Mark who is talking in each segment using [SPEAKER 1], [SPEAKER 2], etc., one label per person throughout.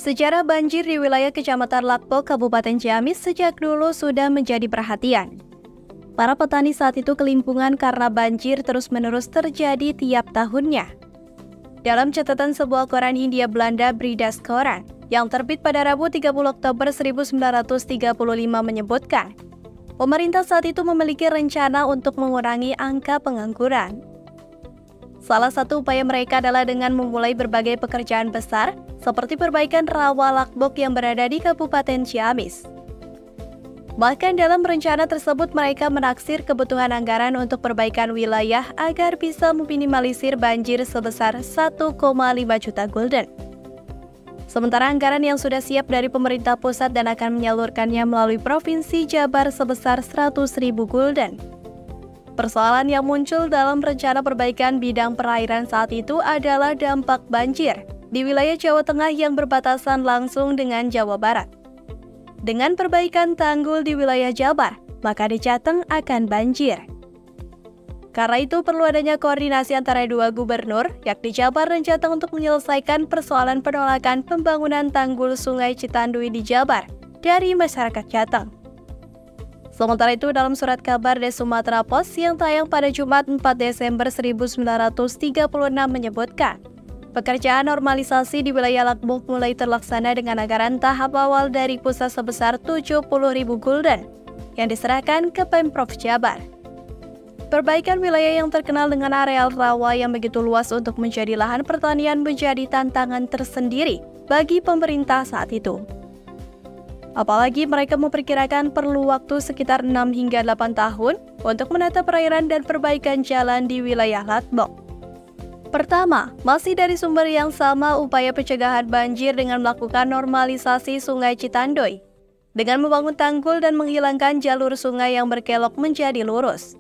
[SPEAKER 1] Sejarah banjir di wilayah Kecamatan Lakbok, Kabupaten Ciamis sejak dulu sudah menjadi perhatian. Para petani saat itu kelimpungan karena banjir terus-menerus terjadi tiap tahunnya. Dalam catatan sebuah koran Hindia Belanda Bridas Koran yang terbit pada Rabu 30 Oktober 1935 menyebutkan, pemerintah saat itu memiliki rencana untuk mengurangi angka pengangguran. Salah satu upaya mereka adalah dengan memulai berbagai pekerjaan besar seperti perbaikan rawa Lakbok yang berada di Kabupaten Ciamis. Bahkan dalam rencana tersebut mereka menaksir kebutuhan anggaran untuk perbaikan wilayah agar bisa meminimalisir banjir sebesar 1,5 juta gulden. Sementara anggaran yang sudah siap dari pemerintah pusat dan akan menyalurkannya melalui Provinsi Jabar sebesar 100.000 gulden. Persoalan yang muncul dalam rencana perbaikan bidang perairan saat itu adalah dampak banjir di wilayah Jawa Tengah yang berbatasan langsung dengan Jawa Barat. Dengan perbaikan tanggul di wilayah Jabar, maka di Jateng akan banjir. Karena itu perlu adanya koordinasi antara dua gubernur, yakni Jabar dan Jateng untuk menyelesaikan persoalan penolakan pembangunan tanggul Sungai Citandui di Jabar dari masyarakat Jateng. Sementara itu dalam surat kabar The Sumatra Post yang tayang pada Jumat 4 Desember 1936 menyebutkan, pekerjaan normalisasi di wilayah Lakbok mulai terlaksana dengan anggaran tahap awal dari pusat sebesar 70.000 gulden yang diserahkan ke Pemprov Jabar. Perbaikan wilayah yang terkenal dengan areal rawa yang begitu luas untuk menjadi lahan pertanian menjadi tantangan tersendiri bagi pemerintah saat itu. Apalagi mereka memperkirakan perlu waktu sekitar 6 hingga 8 tahun untuk menata perairan dan perbaikan jalan di wilayah Lakbok. Pertama, masih dari sumber yang sama upaya pencegahan banjir dengan melakukan normalisasi Sungai Citandui, dengan membangun tanggul dan menghilangkan jalur sungai yang berkelok menjadi lurus.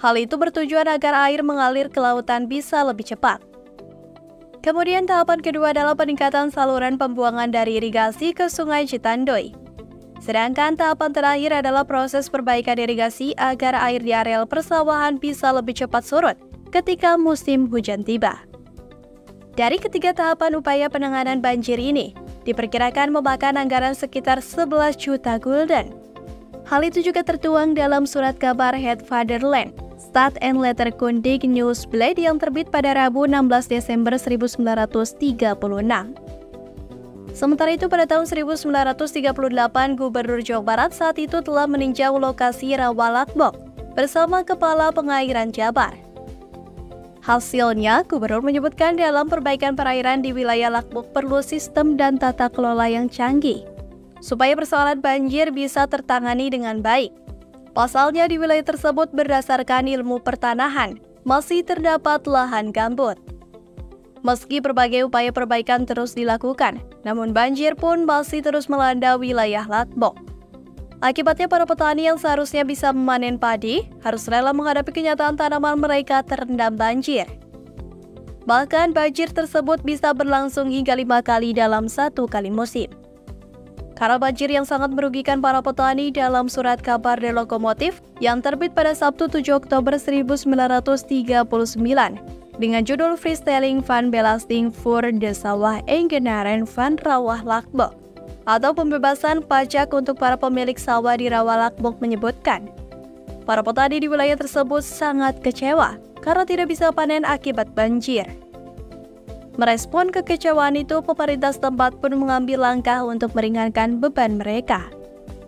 [SPEAKER 1] Hal itu bertujuan agar air mengalir ke lautan bisa lebih cepat. Kemudian tahapan kedua adalah peningkatan saluran pembuangan dari irigasi ke Sungai Citandui. Sedangkan tahapan terakhir adalah proses perbaikan irigasi agar air di areal persawahan bisa lebih cepat surut ketika musim hujan tiba. Dari ketiga tahapan upaya penanganan banjir ini, diperkirakan memakan anggaran sekitar 11 juta gulden. Hal itu juga tertuang dalam surat kabar Het Vaderland, Stad and Letterkundig Nieuwsblad yang terbit pada Rabu 16 Desember 1936. Sementara itu pada tahun 1938, Gubernur Jawa Barat saat itu telah meninjau lokasi rawa Lakbok bersama Kepala Pengairan Jabar. Hasilnya, Gubernur menyebutkan dalam perbaikan perairan di wilayah Lakbok perlu sistem dan tata kelola yang canggih, supaya persoalan banjir bisa tertangani dengan baik. Pasalnya di wilayah tersebut berdasarkan ilmu pertanahan, masih terdapat lahan gambut. Meski berbagai upaya perbaikan terus dilakukan, namun banjir pun masih terus melanda wilayah Lakbok. Akibatnya para petani yang seharusnya bisa memanen padi, harus rela menghadapi kenyataan tanaman mereka terendam banjir. Bahkan banjir tersebut bisa berlangsung hingga 5 kali dalam satu kali musim. Karena banjir yang sangat merugikan para petani dalam surat kabar The Lokomotif yang terbit pada Sabtu 7 Oktober 1939 dengan judul Freestelling van Belasting voor de Sawah Eigenaren van Rawa Lakbok atau pembebasan pajak untuk para pemilik sawah di rawa Lakbok menyebutkan, para petani di wilayah tersebut sangat kecewa karena tidak bisa panen akibat banjir. Merespon kekecewaan itu, pemerintah setempat pun mengambil langkah untuk meringankan beban mereka,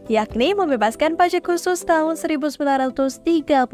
[SPEAKER 1] yakni membebaskan pajak khusus tahun 1939.